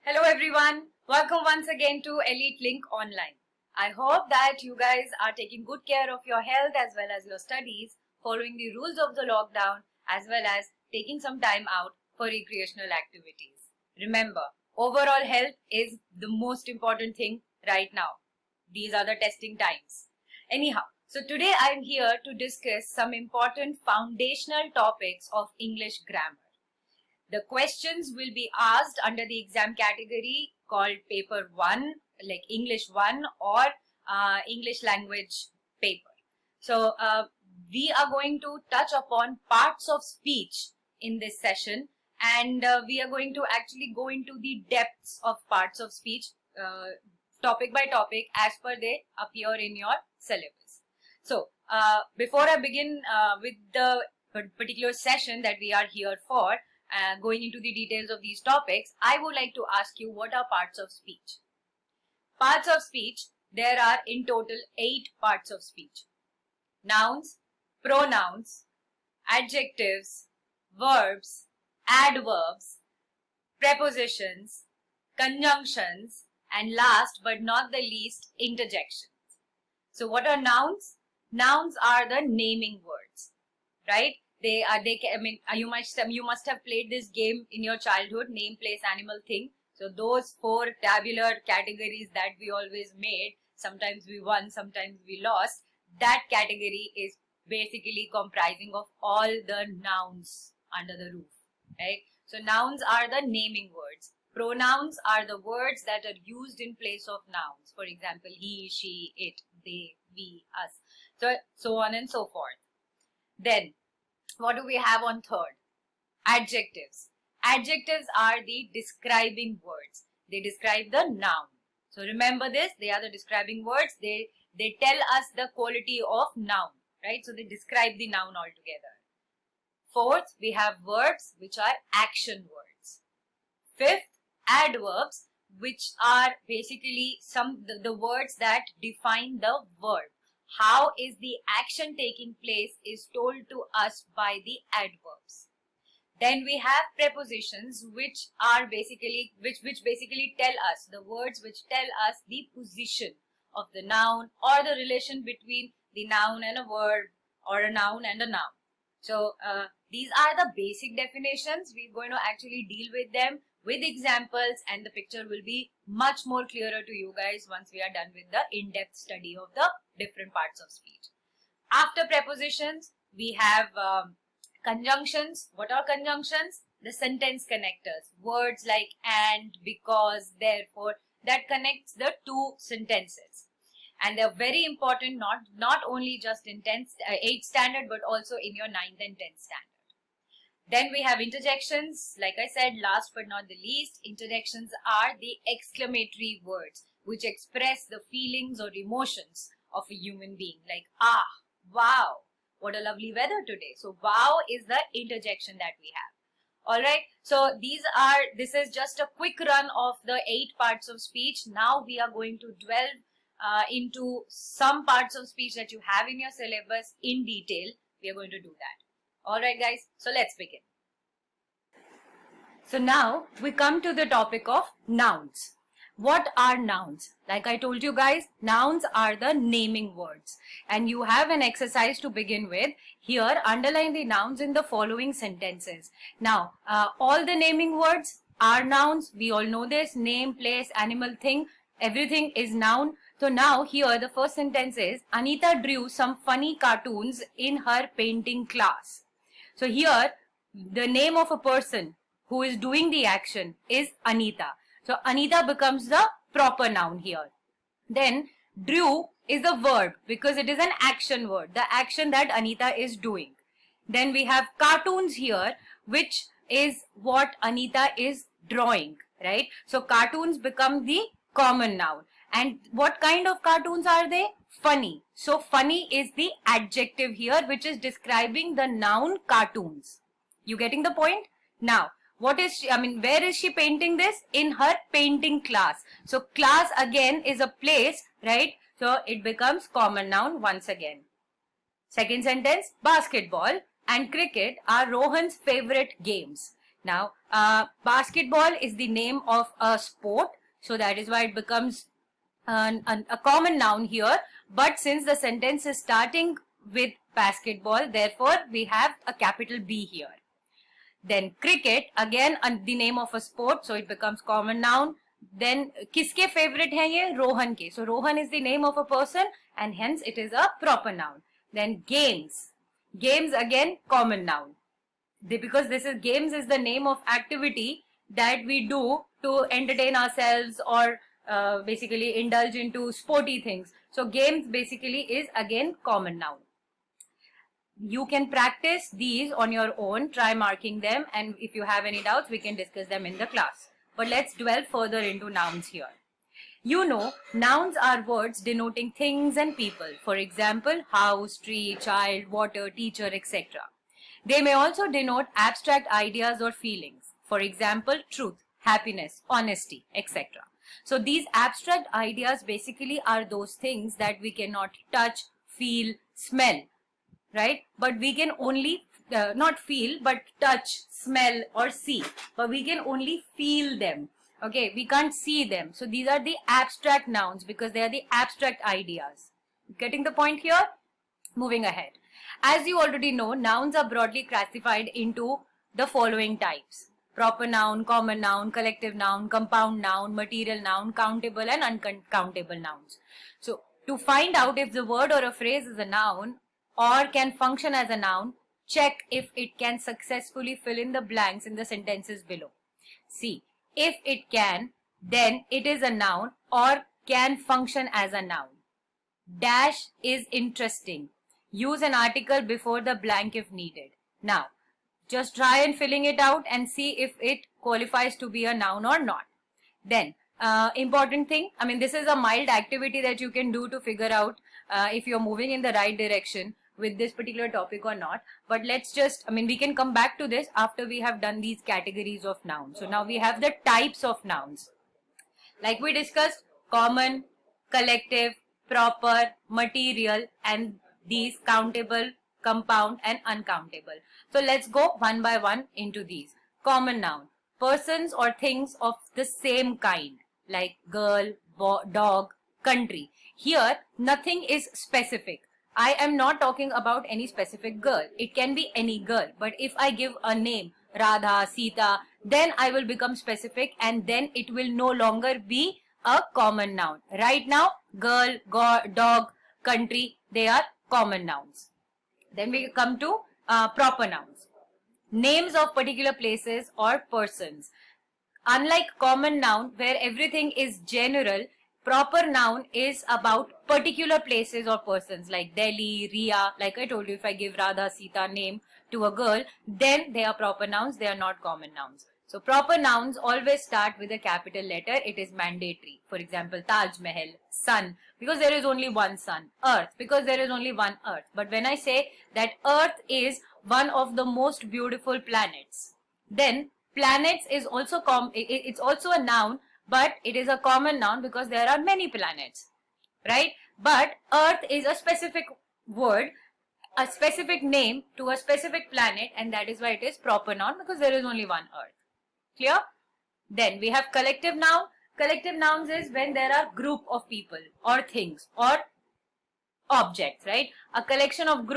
Hello everyone, welcome once again to Elite Link Online. I hope that you guys are taking good care of your health as well as your studies, following the rules of the lockdown as well as taking some time out for recreational activities. Remember, overall health is the most important thing right now. These are the testing times. Anyhow, so today I am here to discuss some important foundational topics of English grammar. The questions will be asked under the exam category called paper 1, like English 1 or English language paper. So we are going to touch upon parts of speech in this session, and we are going to actually go into the depths of parts of speech topic by topic as per they appear in your syllabus. So before I begin with the particular session that we are here for, going into the details of these topics, I would like to ask you, what are parts of speech? Parts of speech, there are in total 8 parts of speech. Nouns, pronouns, adjectives, verbs, adverbs, prepositions, conjunctions, and last but not the least, interjections. So what are nouns? Nouns are the naming words, right? You must have played this game in your childhood, name, place, animal, thing. So those 4 tabular categories that we always made, sometimes we won, sometimes we lost, that category is basically comprising of all the nouns under the roof, right? So nouns are the naming words. Pronouns are the words that are used in place of nouns. For example, he, she, it, they, we, us. So on and so forth. Then, what do we have on third? Adjectives. Adjectives are the describing words. They describe the noun. So remember this, they are the describing words. They tell us the quality of noun, right? So they describe the noun altogether. Fourth, we have verbs, which are action words. Fifth, adverbs, which are basically the words that define the verb. How is the action taking place is told to us by the adverbs. Then we have prepositions, which basically tell us the words which tell us the position of the noun or the relation between the noun and a verb or a noun and a noun. So these are the basic definitions. We're going to actually deal with them with examples, and the picture will be much more clearer to you guys once we are done with the in-depth study of the different parts of speech. After prepositions, we have conjunctions. What are conjunctions? The sentence connectors. Words like and, because, therefore, that connects the 2 sentences. And they're very important, not only just in 8th standard, but also in your 9th and 10th standard. Then we have interjections. Like I said, last but not the least, interjections are the exclamatory words which express the feelings or emotions of a human being, like ah, wow, what a lovely weather today. So wow is the interjection that we have. Alright, so this is just a quick run of the 8 parts of speech. Now we are going to delve into some parts of speech that you have in your syllabus in detail. We are going to do that. Alright guys, so let's begin. So now we come to the topic of nouns. What are nouns? Like I told you guys, nouns are the naming words. And you have an exercise to begin with. Here, underline the nouns in the following sentences. Now, all the naming words are nouns. We all know this. Name, place, animal, thing. Everything is noun. So now here the first sentence is, Anita drew some funny cartoons in her painting class. So here, the name of a person who is doing the action is Anita. So Anita becomes the proper noun here. Then drew is a verb because it is an action word, the action that Anita is doing. Then we have cartoons here, which is what Anita is drawing, right? So cartoons become the common noun. And what kind of cartoons are they? Funny. So funny is the adjective here, which is describing the noun cartoons. You getting the point? Now, where is she painting this? In her painting class. So class again is a place, right? So it becomes common noun once again. Second sentence, basketball and cricket are Rohan's favorite games. Now, basketball is the name of a sport, so that is why it becomes a common noun here. But since the sentence is starting with basketball, therefore we have a capital B here. Then cricket, again the name of a sport, so it becomes common noun. Then kiske favorite hai ye? Rohan ke. So Rohan is the name of a person and hence it is a proper noun. Then games. Games again common noun. Because games is the name of activity that we do to entertain ourselves or basically indulge into sporty things. So games basically is again common noun. You can practice these on your own, try marking them, and if you have any doubts we can discuss them in the class. But let's dwell further into nouns here. You know, nouns are words denoting things and people. For example, house, tree, child, water, teacher, etc. They may also denote abstract ideas or feelings. For example, truth, happiness, honesty, etc. So these abstract ideas basically are those things that we cannot touch, feel, smell, right? But we can only not feel but touch, smell or see, but we can only feel them. Okay, we can't see them. So these are the abstract nouns because they are the abstract ideas. Getting the point here? Moving ahead. As you already know, nouns are broadly classified into the following types: proper noun, common noun, collective noun, compound noun, material noun, countable and uncountable nouns. So to find out if the word or a phrase is a noun or can function as a noun, check if it can successfully fill in the blanks in the sentences below. See, if it can, then it is a noun or can function as a noun. Dash is interesting. Use an article before the blank if needed. Now, just try and filling it out and see if it qualifies to be a noun or not. Then, important thing, this is a mild activity that you can do to figure out if you're moving in the right direction with this particular topic or not. But let's just, we can come back to this after we have done these categories of nouns. So now we have the types of nouns. Like we discussed, common, collective, proper, material, and these countable, compound and uncountable. So let's go one by one into these. Common noun, persons or things of the same kind, like girl, dog, country. Here nothing is specific. I am not talking about any specific girl. It can be any girl. But if I give a name, Radha, Sita, then I will become specific and then it will no longer be a common noun. Right now, girl, dog, country, they are common nouns. Then we come to proper nouns. Names of particular places or persons. Unlike common noun where everything is general, proper noun is about particular places or persons like Delhi, Ria. Like I told you, if I give Radha, Sita name to a girl, then they are proper nouns, they are not common nouns. So proper nouns always start with a capital letter. It is mandatory. For example, Taj Mahal, sun, because there is only one sun. Earth, because there is only one earth. But when I say that earth is one of the most beautiful planets, then planets is also it's also a noun, but it is a common noun because there are many planets, right? But earth is a specific word, a specific name to a specific planet, and that is why it is proper noun because there is only one earth. Clear? Then we have collective noun. Collective nouns is when there are group of people or things or objects, right? A collection of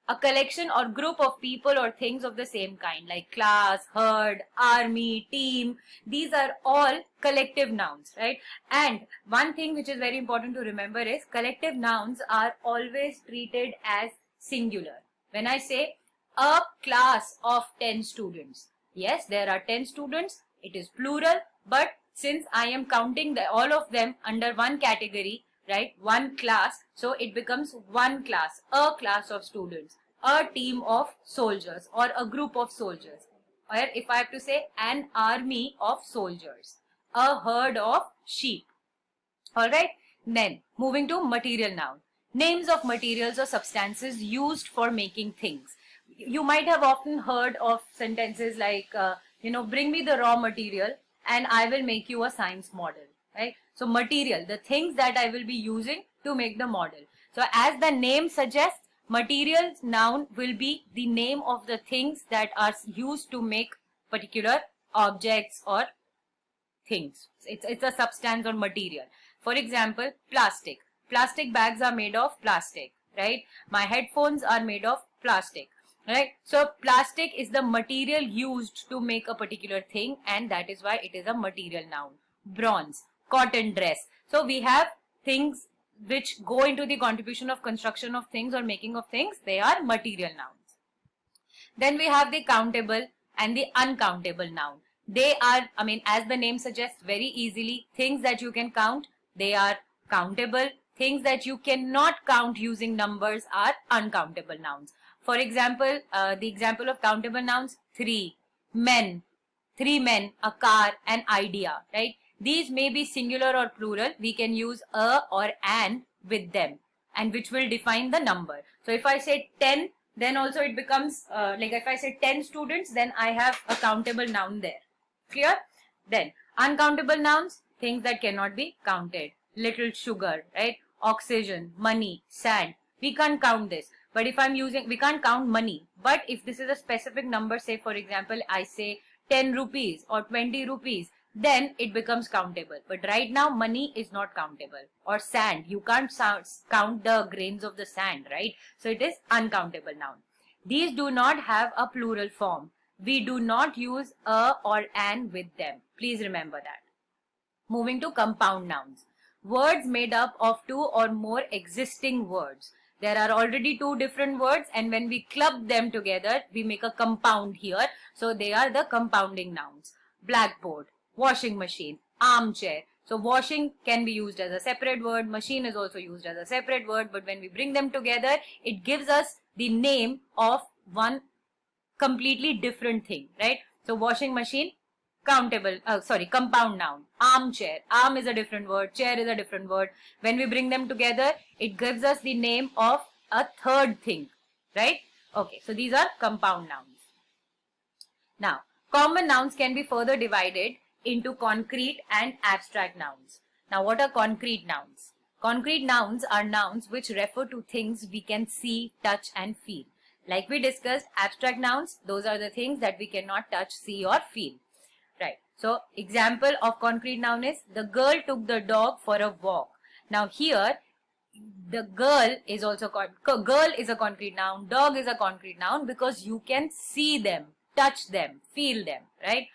a collection or group of people or things of the same kind, like class, herd, army, team. These are all collective nouns, right? And one thing which is very important to remember is collective nouns are always treated as singular. When I say a class of 10 students, yes, there are 10 students, it is plural, but since I am counting all of them under one category, right, one class, so it becomes one class, a class of students, a team of soldiers or a group of soldiers, or if I have to say an army of soldiers, a herd of sheep. Alright, then moving to material noun. Names of materials or substances used for making things. You might have often heard of sentences like, bring me the raw material and I will make you a science model, right? So material, the things that I will be using to make the model. So as the name suggests, Material noun will be the name of the things that are used to make particular objects or things. It's a substance or material. For example, plastic. Plastic bags are made of plastic, right? My headphones are made of plastic, right? So plastic is the material used to make a particular thing, and that is why it is a material noun. Bronze, cotton dress. So we have things which go into the contribution of construction of things or making of things. They are material nouns. Then we have the countable and the uncountable noun. They are, as the name suggests, very easily things that you can count. They are countable. Things that you cannot count using numbers are uncountable nouns. For example, the example of countable nouns: three men, a car, an idea, right? These may be singular or plural. We can use a or an with them, and which will define the number. So if I say 10, then also it becomes like if I say 10 students, then I have a countable noun there. Clear? Then uncountable nouns, things that cannot be counted. Little sugar, right? Oxygen, money, sand. We can't count this. But if we can't count money. But if this is a specific number, say for example, I say 10 rupees or 20 rupees, then it becomes countable. But right now, money is not countable. Or sand, you can't count the grains of the sand, right? So it is uncountable noun. These do not have a plural form. We do not use a or an with them. Please remember that. Moving to compound nouns. Words made up of two or more existing words. There are already two different words, and when we club them together, we make a compound here. So they are the compounding nouns. Blackboard, washing machine, armchair. So washing can be used as a separate word. Machine is also used as a separate word. But when we bring them together, it gives us the name of one completely different thing, right? So washing machine, compound noun. Armchair, arm is a different word, chair is a different word. When we bring them together, it gives us the name of a third thing, right? Okay, so these are compound nouns. Now, common nouns can be further divided into concrete and abstract nouns. Now, what are concrete nouns? Concrete nouns are nouns which refer to things we can see, touch and feel. Like we discussed, abstract nouns, those are the things that we cannot touch, see or feel. Right. So, example of concrete noun is the girl took the dog for a walk. Now here, the girl is also girl is a concrete noun, dog is a concrete noun because you can see them, touch them, feel them, right?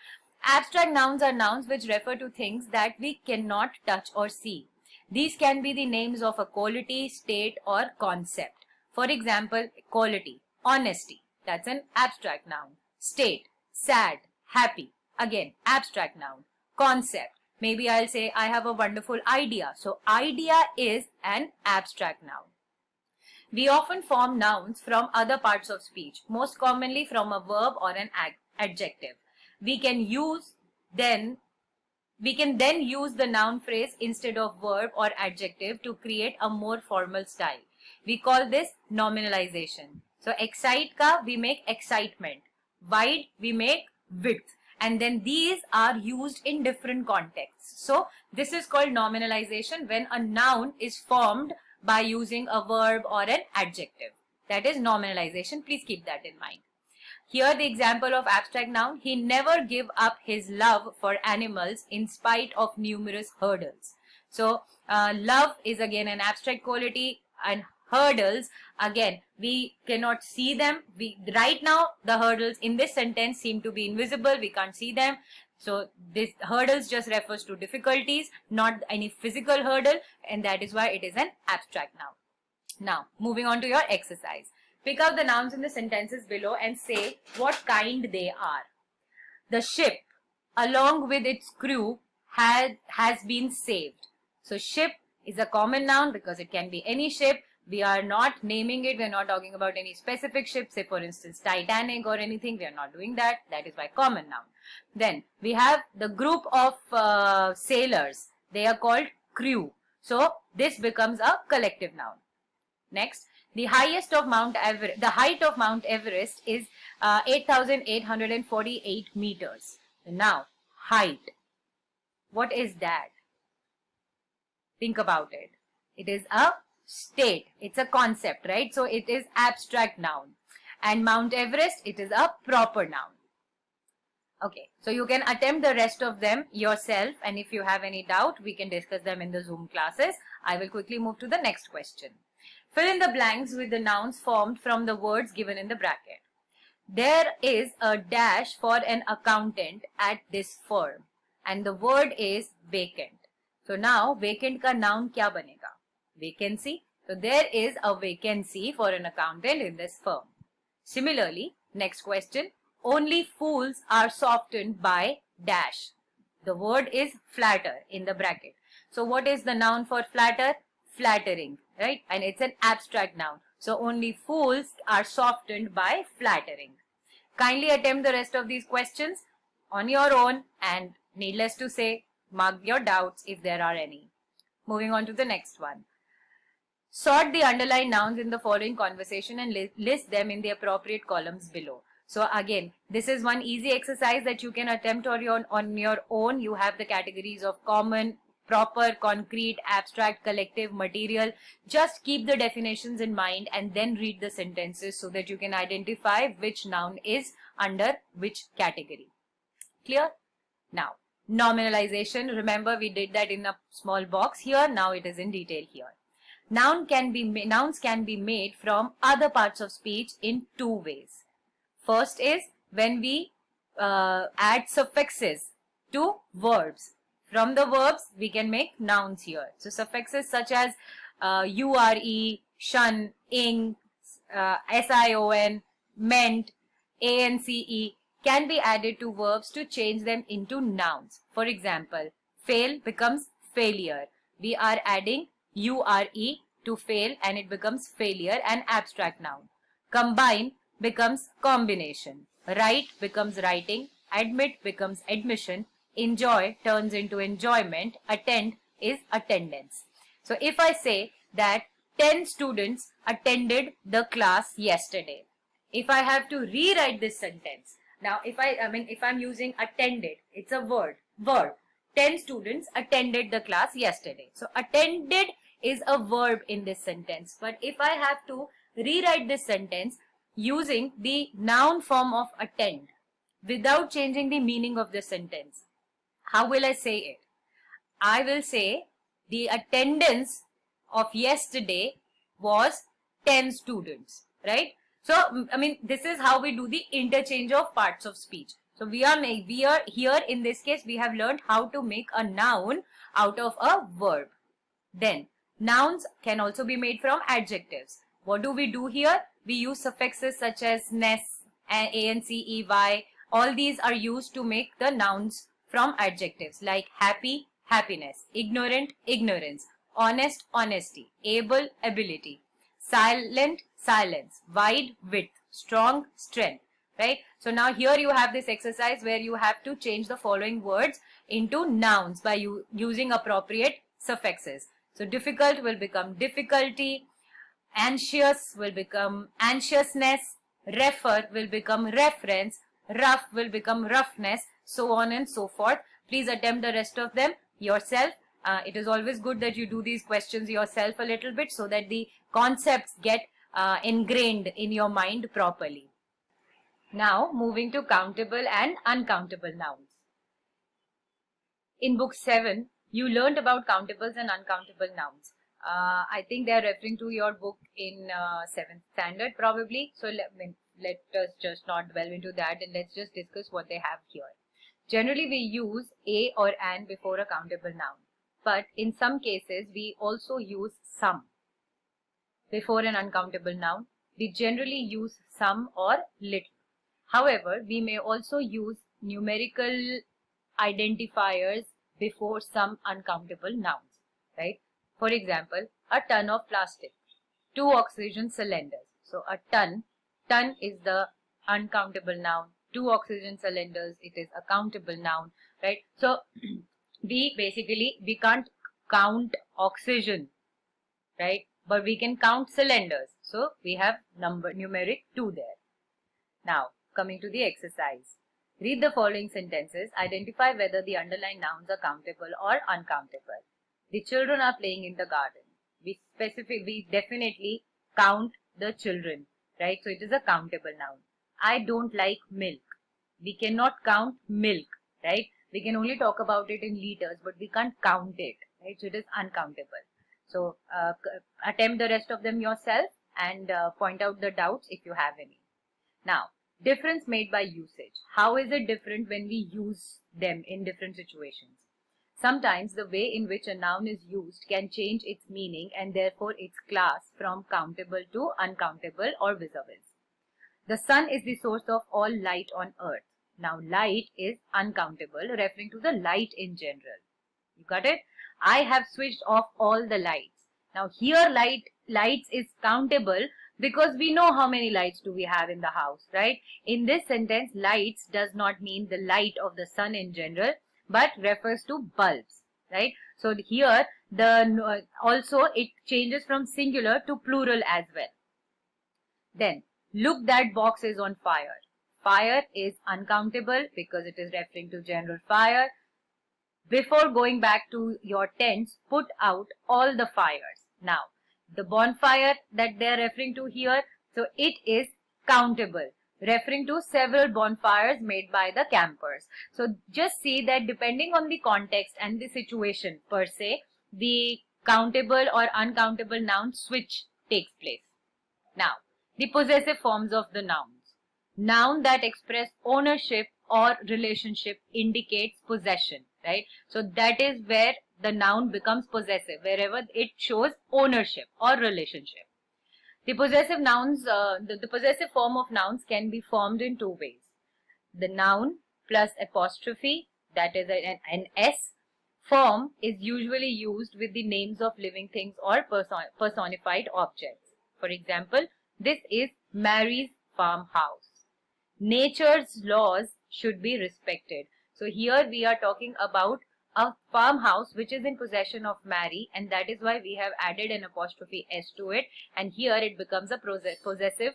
Abstract nouns are nouns which refer to things that we cannot touch or see. These can be the names of a quality, state or concept. For example, quality, honesty, that's an abstract noun. State, sad, happy. Again, abstract noun. Concept. Maybe I'll say I have a wonderful idea. So idea is an abstract noun. We often form nouns from other parts of speech, most commonly from a verb or an adjective. We can then use the noun phrase instead of verb or adjective to create a more formal style. We call this nominalization. So excite ka, we make excitement. Wide, we make width. And then these are used in different contexts. So this is called nominalization, when a noun is formed by using a verb or an adjective. That is nominalization. Please keep that in mind. Here the example of abstract noun: he never gave up his love for animals in spite of numerous hurdles. So love is again an abstract quality, and hurdles, again, we cannot see them. Right now, the hurdles in this sentence seem to be invisible. We can't see them. So this hurdles just refers to difficulties, not any physical hurdle, and that is why it is an abstract noun. Now, moving on to your exercise. Pick up the nouns in the sentences below and say what kind they are. The ship, along with its crew, has been saved. So ship is a common noun because it can be any ship. We are not naming it. We are not talking about any specific ship. Say for instance Titanic or anything. We are not doing that. That is why common noun. Then we have the group of sailors. They are called crew. So this becomes a collective noun. Next, the height of Mount Everest is 8,848 meters. Now, height. What is that? Think about it. It is a state. It's a concept, right? So it is abstract noun. And Mount Everest, it is a proper noun. Okay, so you can attempt the rest of them yourself, and if you have any doubt, we can discuss them in the Zoom classes. I will quickly move to the next question. Fill in the blanks with the nouns formed from the words given in the bracket. There is a dash for an accountant at this firm, and the word is vacant. So now vacant ka noun kya banega? Vacancy. So there is a vacancy for an accountant in this firm. Similarly, next question. Only fools are softened by dash. The word is flatter in the bracket. So what is the noun for flatter? Flattering, right? And it's an abstract noun. So only fools are softened by flattering. Kindly attempt the rest of these questions on your own, and needless to say, mark your doubts if there are any. Moving on to the next one. Sort the underlined nouns in the following conversation and list them in the appropriate columns below. So again, this is one easy exercise that you can attempt on your own. You have the categories of common, proper, concrete, abstract, collective, material. Just keep the definitions in mind and then read the sentences so that you can identify which noun is under which category. Clear? Now, nominalization. Remember, we did that in a small box here. Now it is in detail here. Nouns can be made from other parts of speech in two ways. First is when we add suffixes to verbs. From the verbs, we can make nouns here. So suffixes such as ure, shun, ing, sion, meant, ance can be added to verbs to change them into nouns. For example, fail becomes failure. We are adding ure to fail and it becomes failure, an abstract noun. Combine becomes combination. Write becomes writing. Admit becomes admission. Enjoy turns into enjoyment. Attend is attendance. So if I say that 10 students attended the class yesterday, if I have to rewrite this sentence, now if I'm using attended, it's a verb. 10 students attended the class yesterday. So attended is a verb in this sentence. But if I have to rewrite this sentence using the noun form of attend without changing the meaning of the sentence, how will I say it? I will say the attendance of yesterday was 10 students, right? So, this is how we do the interchange of parts of speech. So, we are here in this case, we have learned how to make a noun out of a verb. Then, nouns can also be made from adjectives. What do we do here? We use suffixes such as ness, ancey. All these are used to make the nouns from adjectives like happy, happiness, ignorant, ignorance, honest, honesty, able, ability, silent, silence, wide, width, strong, strength, right? So now here you have this exercise where you have to change the following words into nouns by using appropriate suffixes. So difficult will become difficulty, anxious will become anxiousness, refer will become reference, rough will become roughness, so on and so forth. Please attempt the rest of them yourself. It is always good that you do these questions yourself a little bit so that the concepts get ingrained in your mind properly. Now moving to countable and uncountable nouns. In book 7, you learned about countables and uncountable nouns. I think they are referring to your book in 7th standard probably. So let us just not delve into that and let's just discuss what they have here. Generally, we use a or an before a countable noun. But in some cases, we also use some before an uncountable noun. We generally use some or little. However, we may also use numerical identifiers before some uncountable nouns, right? For example, a ton of plastic, 2 oxygen cylinders. So a ton is the uncountable noun. 2 oxygen cylinders, it is a countable noun, right? So we can't count oxygen, right? But we can count cylinders. So we have numeric 2 there. Now coming to the exercise. Read the following sentences. Identify whether the underlined nouns are countable or uncountable. The children are playing in the garden. We definitely count the children, right? So it is a countable noun. I don't like milk. We cannot count milk, right? We can only talk about it in liters, but we can't count it, right? So it is uncountable. So attempt the rest of them yourself and point out the doubts if you have any. Now, difference made by usage. How is it different when we use them in different situations? Sometimes the way in which a noun is used can change its meaning and therefore its class from countable to uncountable or vis-a-vis. The sun is the source of all light on earth. Now, light is uncountable, referring to the light in general. You got it? I have switched off all the lights. Now, here lights is countable because we know how many lights do we have in the house, right? In this sentence, lights does not mean the light of the sun in general, but refers to bulbs, right? So here, also it changes from singular to plural as well. Then, look, that box is on fire. Fire is uncountable because it is referring to general fire. Before going back to your tents, put out all the fires. Now, the bonfire that they are referring to here, so it is countable, referring to several bonfires made by the campers. So just see that depending on the context and the situation per se, the countable or uncountable noun switch takes place. Now, the possessive forms of the nouns. Noun that express ownership or relationship indicates possession, right? So that is where the noun becomes possessive, wherever it shows ownership or relationship. The possessive nouns, the possessive form of nouns can be formed in two ways. The noun plus apostrophe, that is an S form, is usually used with the names of living things or personified objects. For example, this is Mary's farmhouse. Nature's laws should be respected. So here we are talking about a farmhouse which is in possession of Mary, and that is why we have added an apostrophe S to it, and here it becomes a possessive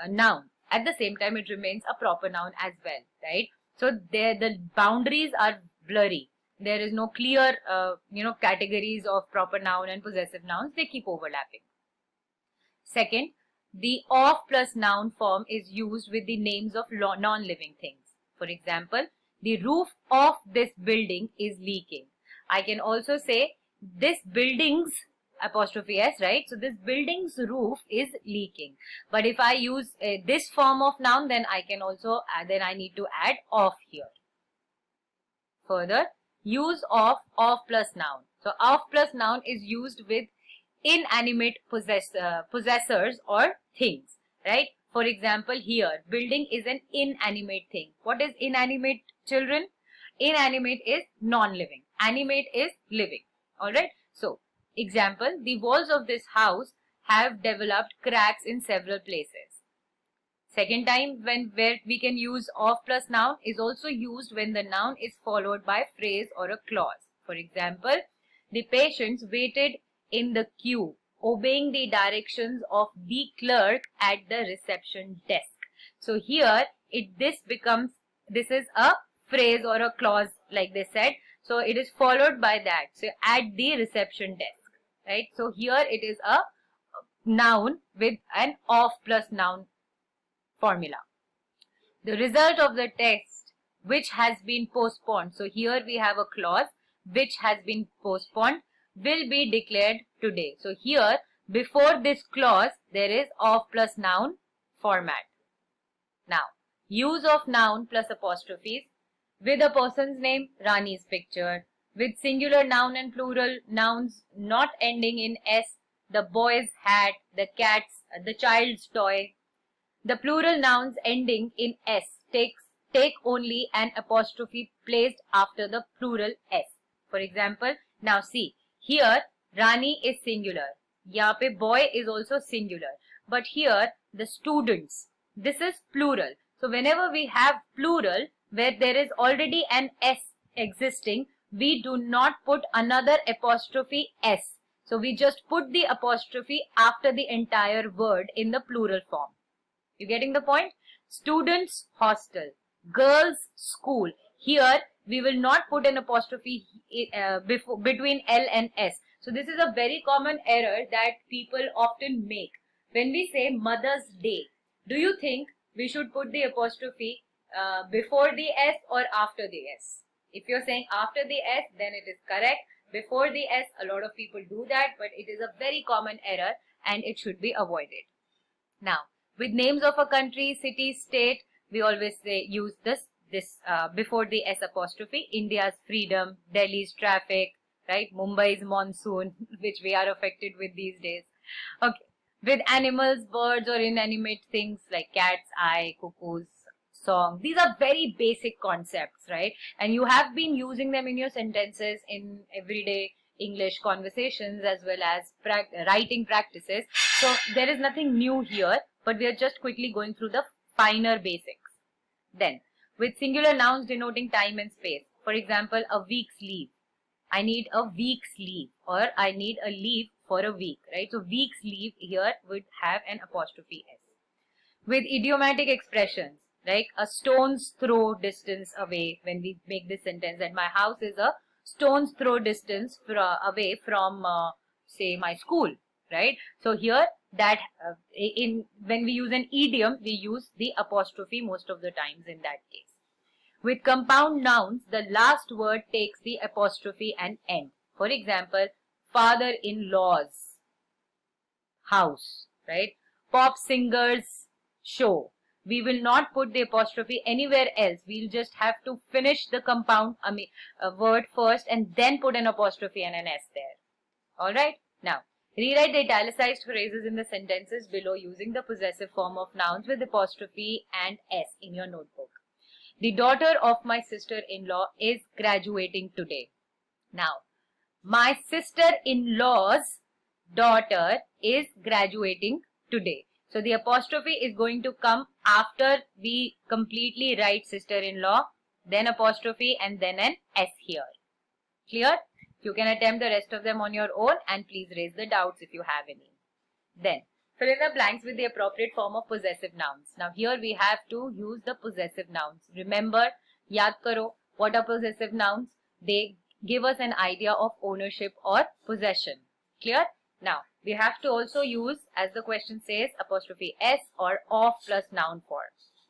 noun. At the same time, it remains a proper noun as well, right? So there the boundaries are blurry. There is no clear categories of proper noun and possessive nouns. They keep overlapping. Second, the of plus noun form is used with the names of non-living things. For example, the roof of this building is leaking. I can also say this building's apostrophe S, right? So this building's roof is leaking. But if I use this form of noun, then I can also I need to add of here. Further, use of plus noun. So of plus noun is used with inanimate possessors or things, right? For example, here building is an inanimate thing. What is inanimate, children? Inanimate is non-living. Animate is living. Alright. So, example, the walls of this house have developed cracks in several places. Second time where we can use of plus noun is also used when the noun is followed by a phrase or a clause. For example, the patients waited in the queue, obeying the directions of the clerk at the reception desk. So here this is a phrase or a clause, like they said. So it is followed by that. So at the reception desk, right? So here it is a noun with an of plus noun formula. The result of the test which has been postponed. So here we have a clause which has been postponed will be declared today. So here before this clause there is of plus noun format. Now, use of noun plus apostrophes with a person's name, Rani's picture, with singular noun and plural nouns not ending in S, the boy's hat, the cat's, the child's toy. The plural nouns ending in S take only an apostrophe placed after the plural S. For example, now see, here Rani is singular. Yahan pe boy is also singular. But here the students, this is plural. So whenever we have plural where there is already an S existing, we do not put another apostrophe S. So we just put the apostrophe after the entire word in the plural form. You getting the point? Students' hostel, girls' school. Here we will not put an apostrophe between L and S. So this is a very common error that people often make. When we say Mother's Day, do you think we should put the apostrophe before the S or after the S? If you're saying after the S, then it is correct. Before the S, a lot of people do that, but it is a very common error and it should be avoided. Now, with names of a country, city, state, we always say use this before the S apostrophe. India's freedom, Delhi's traffic, right? Mumbai's monsoon, which we are affected with these days. Okay. With animals, birds or inanimate things like cats, eye, cuckoos, song. These are very basic concepts, right? And you have been using them in your sentences in everyday English conversations as well as writing practices. So there is nothing new here, but we are just quickly going through the finer basics. Then, with singular nouns denoting time and space. For example, a week's leave. I need a week's leave, or I need a leave for a week, right? So week's leave here would have an apostrophe S. With idiomatic expressions, like a stone's throw distance away, when we make this sentence that my house is a stone's throw distance away from say my school, right? So here that when we use an idiom, we use the apostrophe most of the times in that case. With compound nouns, the last word takes the apostrophe and end. For example, father-in-law's house, right? Pop singer's show. We will not put the apostrophe anywhere else. We'll just have to finish the compound word first and then put an apostrophe and an S there. Alright? Now, rewrite the italicized phrases in the sentences below using the possessive form of nouns with apostrophe and S in your notebook. The daughter of my sister-in-law is graduating today. Now, my sister-in-law's daughter is graduating today. So the apostrophe is going to come after we completely write sister-in-law, then apostrophe and then an S here. Clear? You can attempt the rest of them on your own and please raise the doubts if you have any. Then, fill in the blanks with the appropriate form of possessive nouns. Now here we have to use the possessive nouns. Remember, yaad karo, what are possessive nouns? They give us an idea of ownership or possession. Clear? Now, we have to also use, as the question says, apostrophe S or of plus noun form.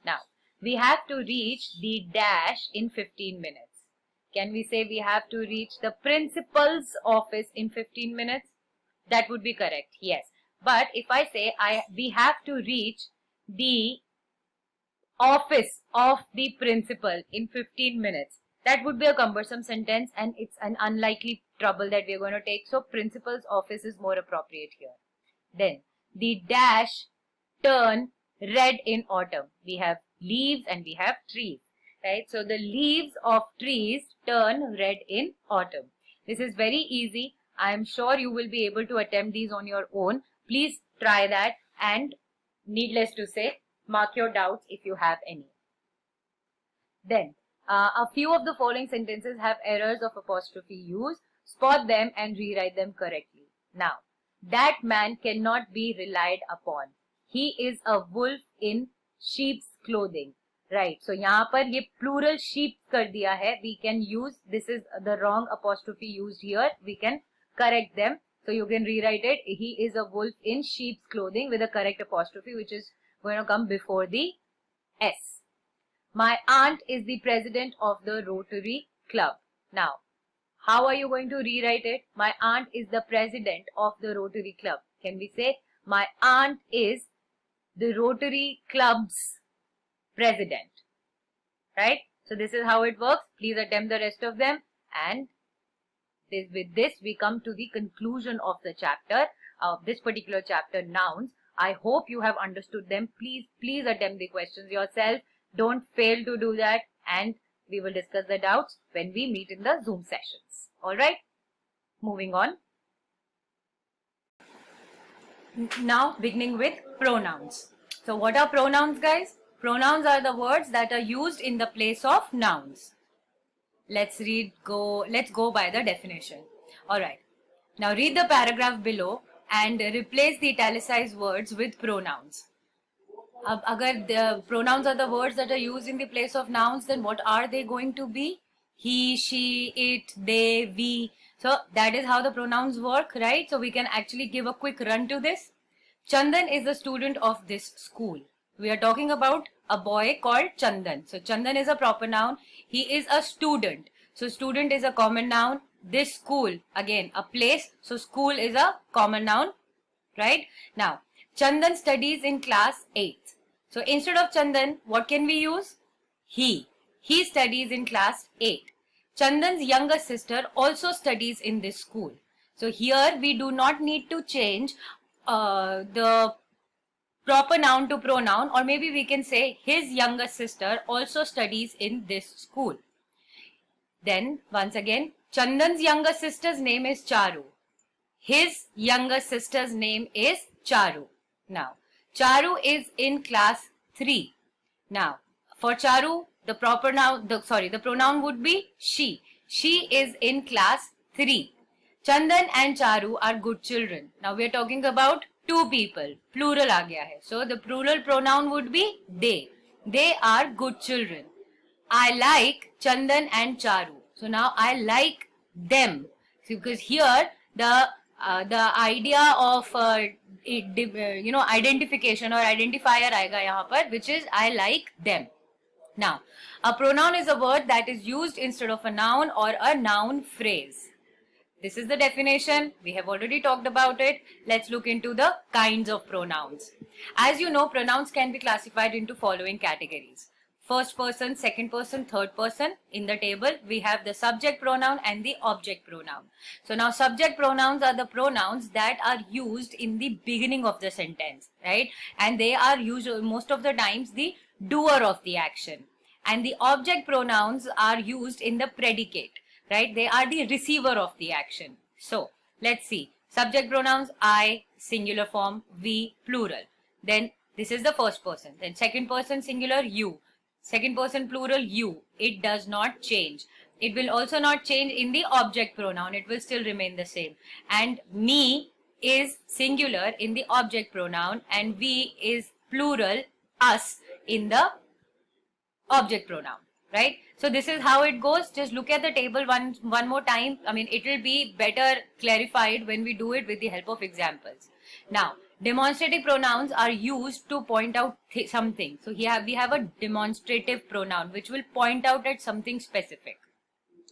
Now, we have to reach the dash in 15 minutes. Can we say we have to reach the principal's office in 15 minutes? That would be correct, yes. But if I say we have to reach the office of the principal in 15 minutes, that would be a cumbersome sentence and it's an unlikely trouble that we're going to take. So principal's office is more appropriate here. Then the dash turn red in autumn. We have leaves and we have trees, right? So the leaves of trees turn red in autumn. This is very easy. I am sure you will be able to attempt these on your own. Please try that and needless to say, mark your doubts if you have any. Then, a few of the following sentences have errors of apostrophe use. Spot them and rewrite them correctly. Now, that man cannot be relied upon. He is a wolf in sheep's clothing. Right. So, यहाँ पर ये plural sheep कर दिया है. We can use, this is the wrong apostrophe used here. We can correct them. So, you can rewrite it. He is a wolf in sheep's clothing with a correct apostrophe which is going to come before the S. My aunt is the president of the Rotary Club. Now, how are you going to rewrite it? My aunt is the president of the Rotary Club. Can we say, my aunt is the Rotary Club's president? Right? So, this is how it works. Please attempt the rest of them. And with this, we come to the conclusion of the chapter, of this particular chapter, nouns. I hope you have understood them. Please attempt the questions yourself. Don't fail to do that, and we will discuss the doubts when we meet in the Zoom sessions. Alright? Moving on. Now, beginning with pronouns. So, what are pronouns, guys? Pronouns are the words that are used in the place of nouns. Let's go by the definition. Alright. Now, read the paragraph below and replace the italicized words with pronouns. Agar the pronouns are the words that are used in the place of nouns, then what are they going to be? he, she, it, they, we. So that is how the pronouns work, right? So we can actually give a quick run to this. Chandan is a student of this school. We are talking about a boy called Chandan. So Chandan is a proper noun. He is a student. So student is a common noun. This school, again, a place. So school is a common noun, right? Now, Chandan studies in class 8th. So instead of Chandan, what can we use? He. He studies in class 8. Chandan's younger sister also studies in this school. So here we do not need to change the proper noun to pronoun, or maybe we can say his younger sister also studies in this school. Then once again, Chandan's younger sister's name is Charu. His younger sister's name is Charu. Now, Charu is in class 3. Now, for Charu, the pronoun would be she. She is in class 3. Chandan and Charu are good children. Now, we are talking about two people. Plural aa gaya hai. So, the plural pronoun would be they. They are good children. I like Chandan and Charu. So, now I like them. So, because here the idea of identification or identifier आएगा यहाँ पर, which is I like them. Now, a pronoun is a word that is used instead of a noun or a noun phrase. This is the definition. We have already talked about it. Let's look into the kinds of pronouns. As you know, pronouns can be classified into following categories. First person, second person, third person. In the table, we have the subject pronoun and the object pronoun. So now subject pronouns are the pronouns that are used in the beginning of the sentence, right? And they are used most of the times the doer of the action. And the object pronouns are used in the predicate, right? They are the receiver of the action. So let's see. Subject pronouns I, singular form, we, plural. Then this is the first person. Then second person singular, you. Second person plural, you. It does not change. It will also not change in the object pronoun. It will still remain the same. And me is singular in the object pronoun and we is plural, us, in the object pronoun, right? So this is how it goes. Just look at the table one more time. I mean, it will be better clarified when we do it with the help of examples. Now, demonstrative pronouns are used to point out something. So here we have a demonstrative pronoun which will point out at something specific.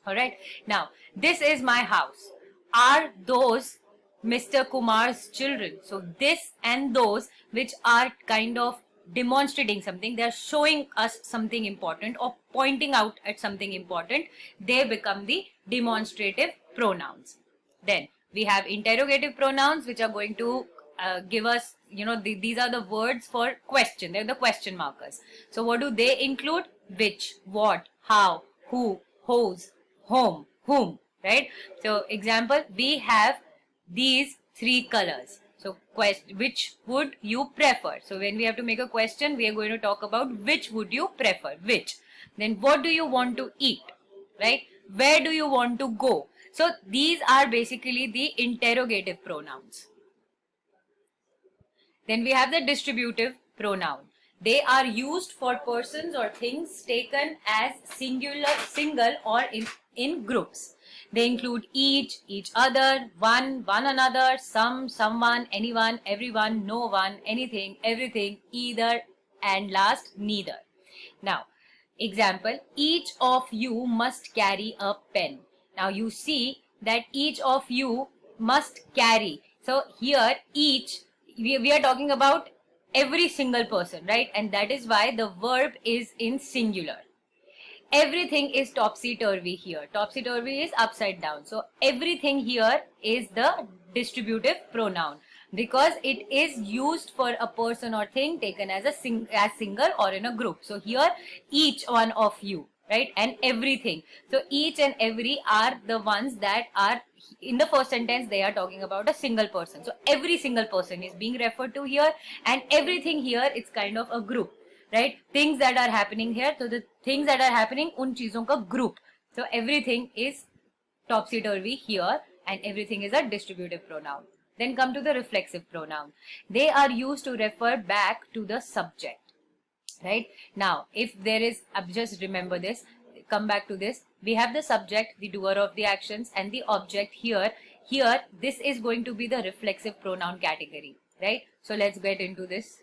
Alright. Now, this is my house. Are those Mr. Kumar's children? So this and those, which are kind of demonstrating something, they are showing us something important or pointing out at something important, they become the demonstrative pronouns. Then we have interrogative pronouns which are going to give us, these are the words for question. They're the question markers. So what do they include? Which, what, how, who, whose, whom, right? So example, we have these 3 colors. So which would you prefer? So when we have to make a question, we are going to talk about which would you prefer, which. Then what do you want to eat, right? Where do you want to go? So these are basically the interrogative pronouns. Then we have the distributive pronoun. They are used for persons or things taken as single or in groups. They include each other, one another, some, someone, anyone, everyone, no one, anything, everything, either, and last, neither. Now, example, each of you must carry a pen. Now you see that each of you must carry. So here each, we are talking about every single person, right? And that is why the verb is in singular. Everything is topsy-turvy here. Topsy-turvy is upside down. So everything here is the distributive pronoun because it is used for a person or thing taken as single or in a group. So here each one of you, right? And everything. So each and every are the ones that are in the first sentence. They are talking about a single person. So every single person is being referred to here, and everything here, it's kind of a group, right? Things that are happening here. So the things that are happening, un cheezon ka group. So everything is topsy-turvy here, and everything is a distributive pronoun. Then come to the reflexive pronoun. They are used to refer back to the subject, right? Now, if there is, just remember this, come back to this. We have the subject, the doer of the actions, and the object here. Here, this is going to be the reflexive pronoun category, right? So let's get into this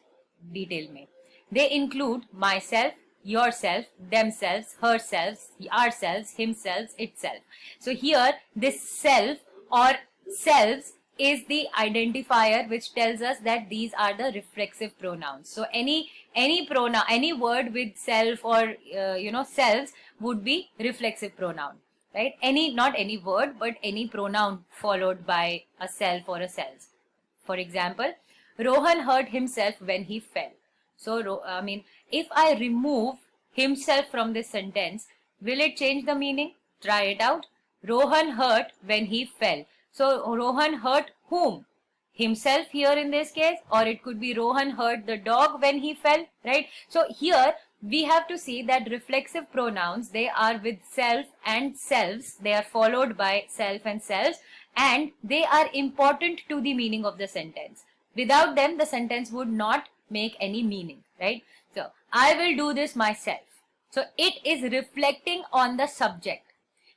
detail mein. They include myself, yourself, themselves, herself, ourselves, himself, itself. So here, this self or selves is the identifier which tells us that these are the reflexive pronouns. So any pronoun, any word with self or selves would be reflexive pronoun, right? Not any word, but any pronoun followed by a self or a selves. For example, Rohan hurt himself when he fell. So if I remove himself from this sentence, will it change the meaning? Try it out. Rohan hurt when he fell. So Rohan hurt whom? Himself here in this case, or it could be Rohan hurt the dog when he fell, right? So here we have to see that reflexive pronouns, they are with self and selves. They are followed by self and selves, and they are important to the meaning of the sentence. Without them, the sentence would not make any meaning, right? So I will do this myself. So it is reflecting on the subject.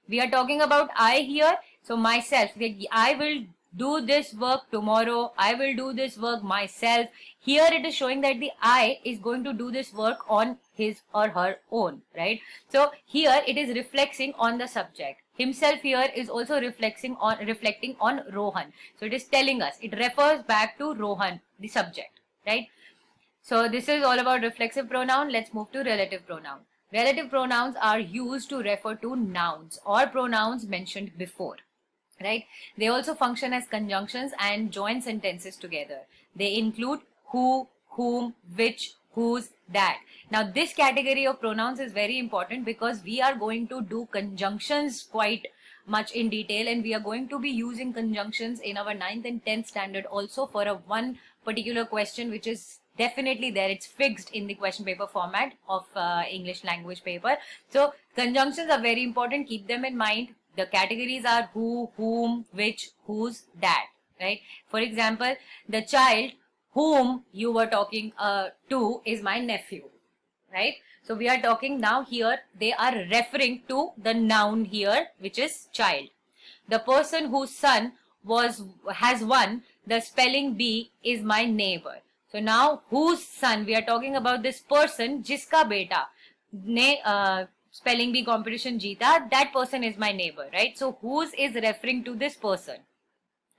We are talking about I here. So myself, I will do this work tomorrow. I will do this work myself. Here it is showing that the I is going to do this work on his or her own, right? So here it is reflecting on the subject. Himself here is also reflecting on Rohan. So it is telling us, it refers back to Rohan, the subject, right? So this is all about reflexive pronoun. Let's move to relative pronoun. Relative pronouns are used to refer to nouns or pronouns mentioned before, right? They also function as conjunctions and join sentences together. They include who, whom, which, whose, that. Now this category of pronouns is very important because we are going to do conjunctions quite much in detail, and we are going to be using conjunctions in our 9th and 10th standard also for one particular question which is definitely there. It's fixed in the question paper format of English language paper. So conjunctions are very important. Keep them in mind. The categories are who, whom, which, whose, that, right? For example, the child whom you were talking to is my nephew, right? So we are talking now here, they are referring to the noun here, which is child. The person whose son has won the spelling bee is my neighbor. So now whose son, we are talking about this person, jiska beta ne spelling bee competition jeeta, that person is my neighbor, right? So whose is referring to this person,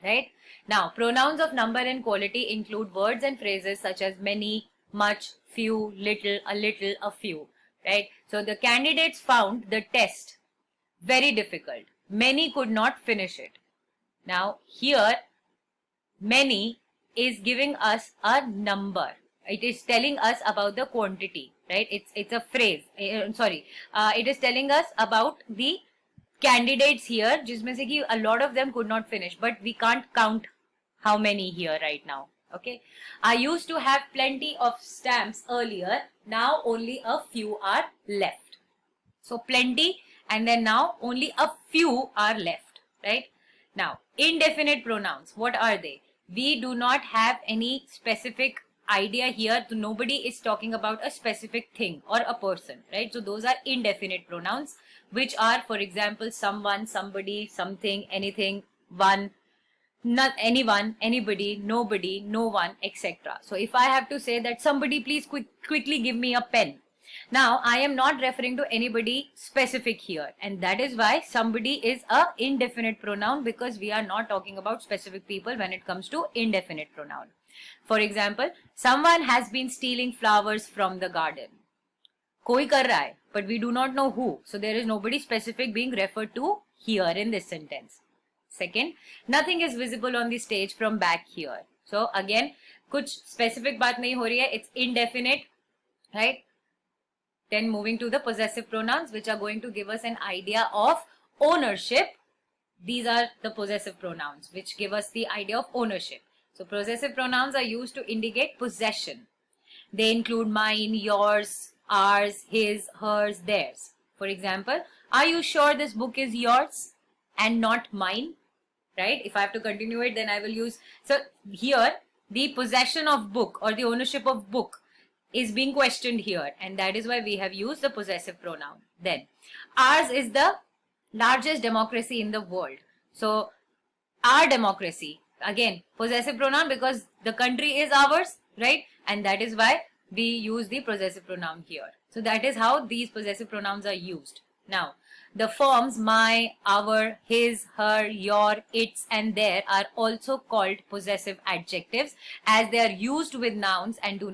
right? Now pronouns of number and quality include words and phrases such as many, much, few, little, a few, right? So the candidates found the test very difficult. Many could not finish it. Now here many is giving us a number. It is telling us about the quantity, right? It's a phrase. It is telling us about the candidates here, जिसमें से कि a lot of them could not finish, but we can't count how many here right now. Okay, I used to have plenty of stamps earlier. Now only a few are left. So plenty, and then now only a few are left, right? Now indefinite pronouns, what are they? We do not have any specific idea here. So nobody is talking about a specific thing or a person, right? So those are indefinite pronouns, which are, for example, someone, somebody, something, anything, one, not anyone, anybody, nobody, no one, etc. So if I have to say that somebody please quickly give me a pen, now I am not referring to anybody specific here, and that is why somebody is a indefinite pronoun, because we are not talking about specific people when it comes to indefinite pronoun. For example, someone has been stealing flowers from the garden. Koi kar raha hai, but we do not know who. So there is nobody specific being referred to here in this sentence. Second, nothing is visible on the stage from back here. So again, कुछ specific बात नहीं हो रही है. It's indefinite, right? Then moving to the possessive pronouns, which are going to give us an idea of ownership. These are the possessive pronouns which give us the idea of ownership. So possessive pronouns are used to indicate possession. They include mine, yours, ours, his, hers, theirs. For example, are you sure this book is yours and not mine? Right? If I have to continue it, then I will use. So here, the possession of book or the ownership of book is being questioned here, and that is why we have used the possessive pronoun. Then, ours is the largest democracy in the world. So our democracy, again, possessive pronoun because the country is ours, right? And that is why we use the possessive pronoun here. So that is how these possessive pronouns are used. Now, the forms my, our, his, her, your, its and their are also called possessive adjectives as they are used with nouns and do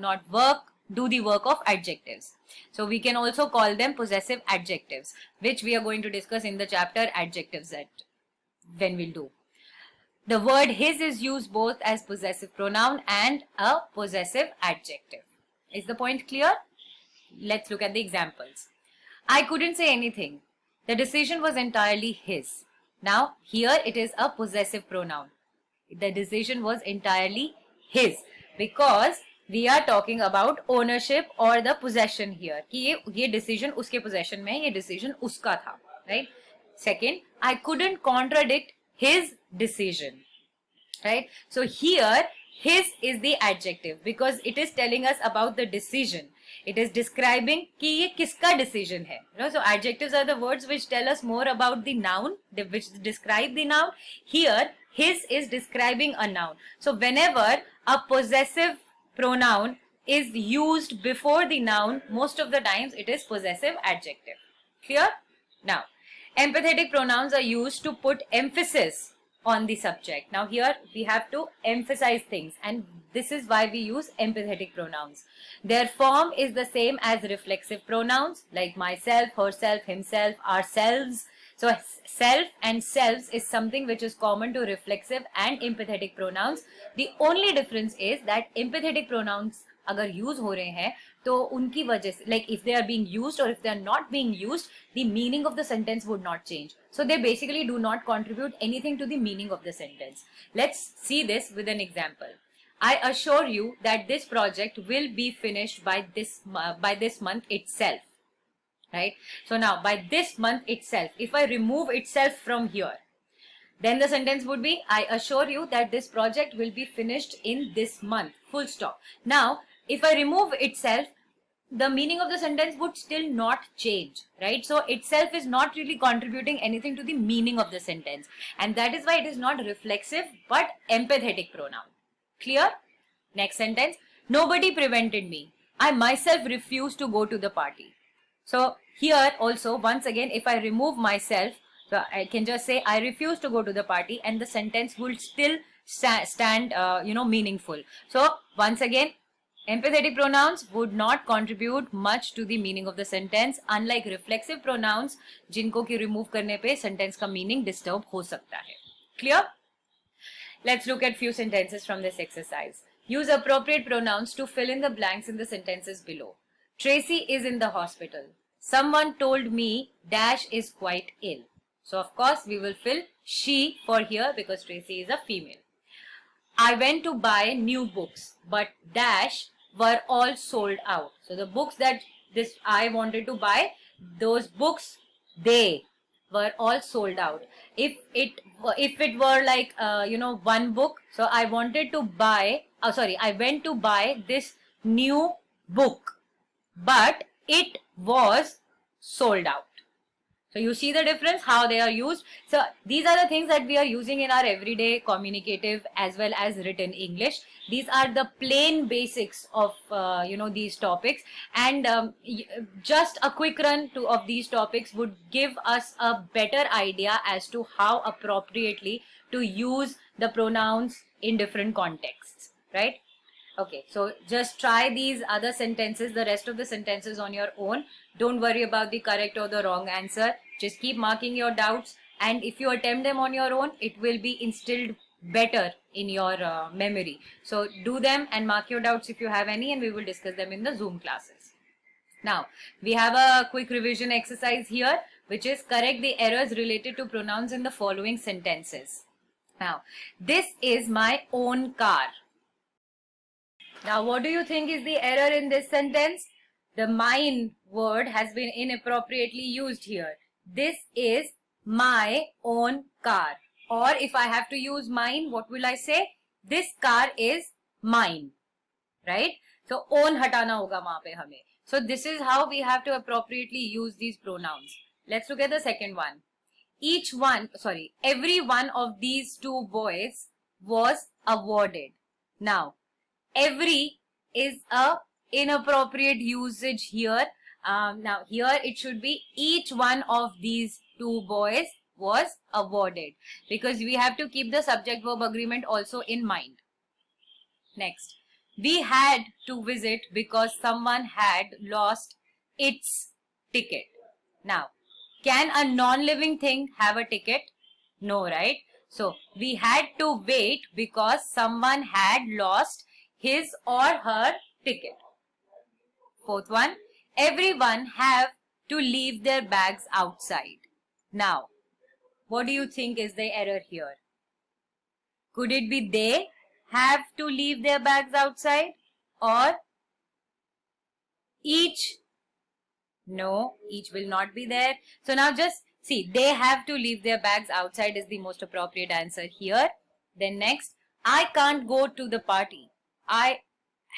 the work of adjectives. So we can also call them possessive adjectives, which we are going to discuss in the chapter adjectives that when we'll do. The word his is used both as possessive pronoun and a possessive adjective. Is the point clear? Let's look at the examples. I couldn't say anything. The decision was entirely his. Now, here it is a possessive pronoun. The decision was entirely his because we are talking about ownership or the possession here. कि ये decision उसके possession में है, ये decision उसका था, right? Second, I couldn't contradict his decision, right? So here, his is the adjective because it is telling us about the decision. It is describing कि ये किसका decision है. So adjectives are the words which tell us more about the noun, which describe the noun. Here, his is describing a noun. So whenever a possessive pronoun is used before the noun, most of the times it is possessive adjective. Clear? Now, empathetic pronouns are used to put emphasis on the subject. Now here we have to emphasize things and this is why we use empathetic pronouns. Their form is the same as reflexive pronouns like myself, herself, himself, ourselves. So self and selves is something which is common to reflexive and empathetic pronouns. The only difference is that empathetic pronouns अगर use हो रहे हैं तो उनकी वजह से like if they are being used or if they are not being used, the meaning of the sentence would not change. So they basically do not contribute anything to the meaning of the sentence. Let's see this with an example. I assure you that this project will be finished by this month itself. Right? So now by this month itself, if I remove itself from here, then the sentence would be I assure you that this project will be finished in this month. Full stop. Now, if I remove itself, the meaning of the sentence would still not change, right? So itself is not really contributing anything to the meaning of the sentence. And that is why it is not reflexive but empathetic pronoun. Clear? Next sentence. Nobody prevented me. I myself refused to go to the party. So here also, once again, if I remove myself, so I can just say I refuse to go to the party and the sentence will still stand meaningful. So once again, empathetic pronouns would not contribute much to the meaning of the sentence, unlike reflexive pronouns जिनको कि remove करने पे sentence का meaning disturb हो सकता है. Clear? Let's look at few sentences from this exercise. Use appropriate pronouns to fill in the blanks in the sentences below. Tracy is in the hospital. Someone told me Dash is quite ill. So of course we will fill she for here because Tracy is a female. I went to buy new books, but Dash were all sold out. So the books that I wanted to buy, those books, they were all sold out. If it were like one book, so I wanted to buy. I went to buy this new book, but it was sold out. So you see the difference, how they are used. So these are the things that we are using in our everyday communicative as well as written English. These are the plain basics of these topics, and just a quick run of these topics would give us a better idea as to how appropriately to use the pronouns in different contexts, right? Okay, so just try these other sentences, the rest of the sentences on your own. Don't worry about the correct or the wrong answer. Just keep marking your doubts, and if you attempt them on your own, it will be instilled better in your memory. So do them and mark your doubts if you have any, and we will discuss them in the Zoom classes. Now, we have a quick revision exercise here, which is correct the errors related to pronouns in the following sentences. Now, this is my own car. Now, what do you think is the error in this sentence? The mine word has been inappropriately used here. This is my own car. Or if I have to use mine, what will I say? This car is mine. Right? So, own hatana hoga wahan pe hame. So, this is how we have to appropriately use these pronouns. let's look at the second one. Every one of these two boys was awarded. Now, every is a inappropriate usage here. Now here it should be each one of these two boys was awarded, because we have to keep the subject verb agreement also in mind. Next, we had to visit because someone had lost its ticket. Now, can a non-living thing have a ticket? No, right? So, we had to wait because someone had lost his or her ticket. Fourth one, everyone have to leave their bags outside. Now, what do you think is the error here? Could it be they have to leave their bags outside, or each? No, each will not be there. So now just see, they have to leave their bags outside is the most appropriate answer here. Then next, I can't go to the party. I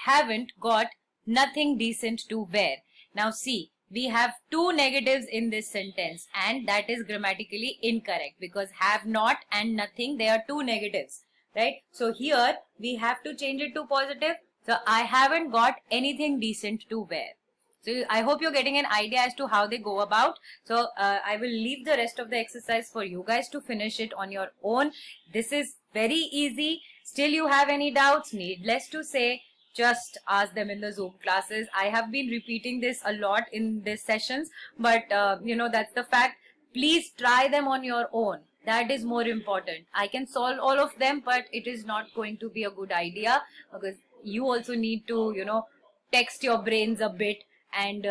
haven't got nothing decent to wear. Now see, we have two negatives in this sentence, and that is grammatically incorrect, because have not and nothing, they are two negatives, right? So here we have to change it to positive. So I haven't got anything decent to wear. So I hope you're getting an idea as to how they go about. So I will leave the rest of the exercise for you guys to finish it on your own. This is very easy. Still you have any doubts, needless to say, just ask them in the Zoom classes. I have been repeating this a lot in these sessions, but you know, that's the fact. Please try them on your own. That is more important. I can solve all of them, but it is not going to be a good idea, because you also need to, you know, text your brains a bit and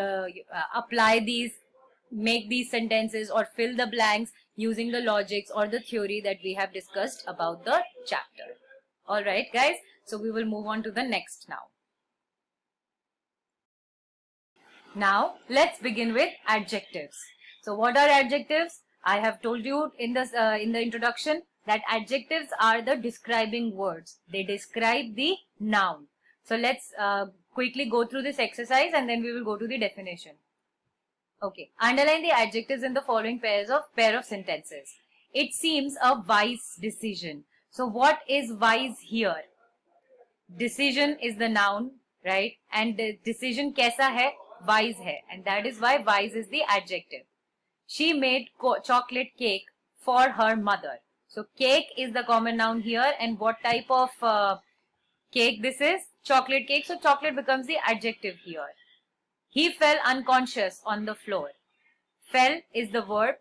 apply these, make these sentences or fill the blanks using the logics or the theory that we have discussed about the chapter. Alright guys, so we will move on to the next now. Now let's begin with adjectives. So what are adjectives? I have told you in the introduction that adjectives are the describing words. They describe the noun. So let's quickly go through this exercise and then we will go to the definition. Okay, underline the adjectives in the following pair of sentences. It seems a wise decision. So what is wise here? Decision is the noun, right? And the decision kaisa hai? Wise hai. And that is why wise is the adjective. She made chocolate cake for her mother. So cake is the common noun here. And what type of cake this is? Chocolate cake. So chocolate becomes the adjective here. He fell unconscious on the floor. Fell is the verb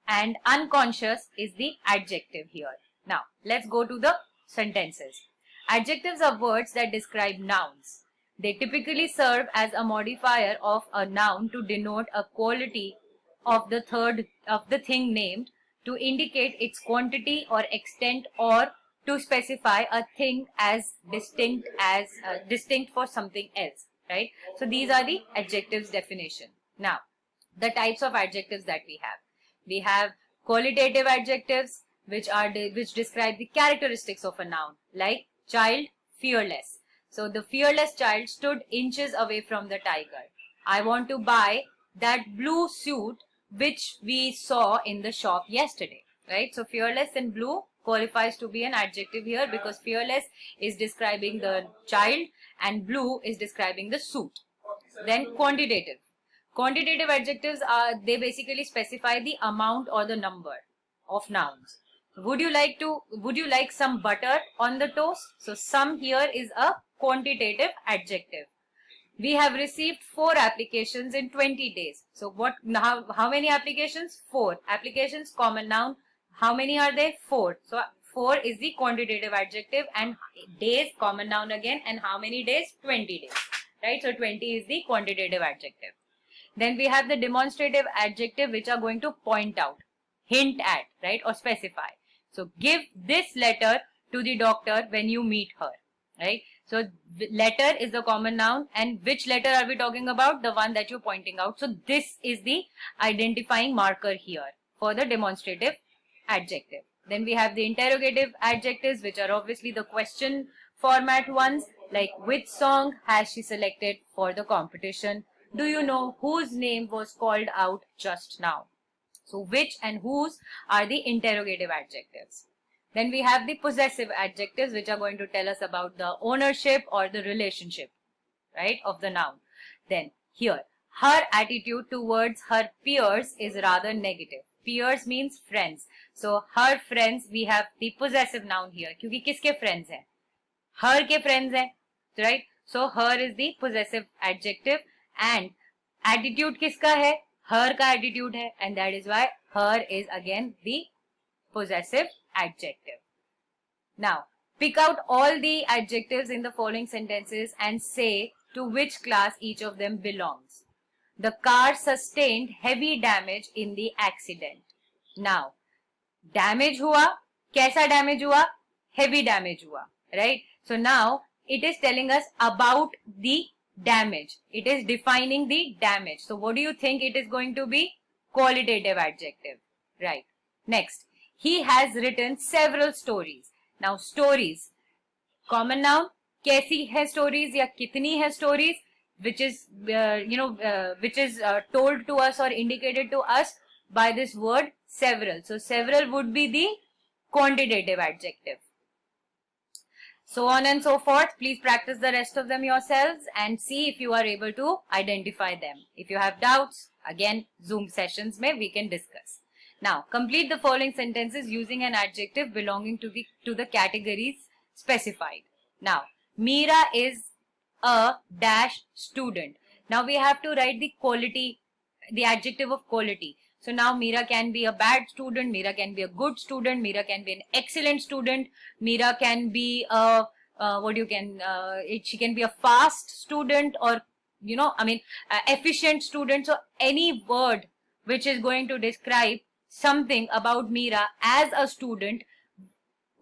and unconscious is the adjective here. Now, let's go to the sentences. Adjectives are words that describe nouns. They typically serve as a modifier of a noun to denote a quality of the thing named, to indicate its quantity or extent, or to specify a thing as distinct for something else, right? So these are the adjectives definition. Now, the types of adjectives that we have. We have qualitative adjectives, which describe the characteristics of a noun, like child, fearless. So the fearless child stood inches away from the tiger. I want to buy that blue suit which we saw in the shop yesterday, right? So fearless in blue qualifies to be an adjective here, because fearless is describing the child and blue is describing the suit. Then quantitative. Quantitative adjectives they basically specify the amount or the number of nouns. Would you like some butter on the toast? So some here is a quantitative adjective. We have received 4 applications in 20 days. So how many applications? 4 applications, common noun. How many are they? 4. So 4 is the quantitative adjective, and days, common noun again, and how many days? 20 days, right? So 20 is the quantitative adjective. Then we have the demonstrative adjective, which are going to point out, hint at, right, or specify. So give this letter to the doctor when you meet her, right? So letter is the common noun, and which letter are we talking about? The one that you're pointing out. So this is the identifying marker here for the demonstrative adjective. Then we have the interrogative adjectives, which are obviously the question format ones, like which song has she selected for the competition? Do you know whose name was called out just now? So which and whose are the interrogative adjectives. Then we have the possessive adjectives, which are going to tell us about the ownership or the relationship, right, of the noun. Then here, her attitude towards her peers is rather negative. Peers means friends. So her friends, we have the possessive noun here. क्योंकि किसके friends हैं? Her के friends हैं, right? So her is the possessive adjective and attitude किसका है? Her का attitude है, and that is why her is again the possessive adjective. Now, pick out all the adjectives in the following sentences and say to which class each of them belongs. The car sustained heavy damage in the accident. Now, damage हुआ, कैसा damage हुआ? Heavy damage हुआ, right? So now, it is telling us about the damage. It is defining the damage. So what do you think it is going to be? Qualitative adjective, right? Next, he has written several stories. Now stories, common noun, कैसी है stories या कितनी है stories, which is told to us or indicated to us by this word several. So several would be the quantitative adjective. So on and so forth. Please practice the rest of them yourselves and see if you are able to identify them. If you have doubts, again Zoom sessions mein we can discuss. Now complete the following sentences using an adjective belonging to the categories specified. Now Meera is a dash student. Now we have to write the quality, the adjective of quality. So now Meera can be a bad student, Meera can be a good student, Meera can be an excellent student, Meera can be a she can be a fast student, or efficient student. So any word which is going to describe something about Meera as a student,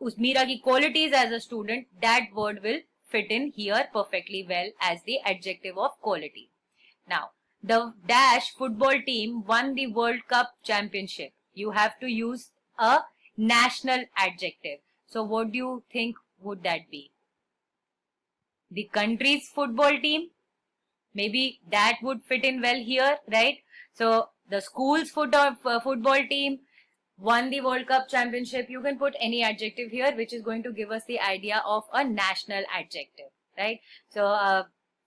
Meera ki qualities as a student, that word will fit in here perfectly well as the adjective of quality. Now, the dash football team won the World Cup championship. You have to use a national adjective. So what do you think would that be? The country's football team? Maybe that would fit in well here, right? So the school's football team won the World Cup championship. You can put any adjective here which is going to give us the idea of a national adjective, right? So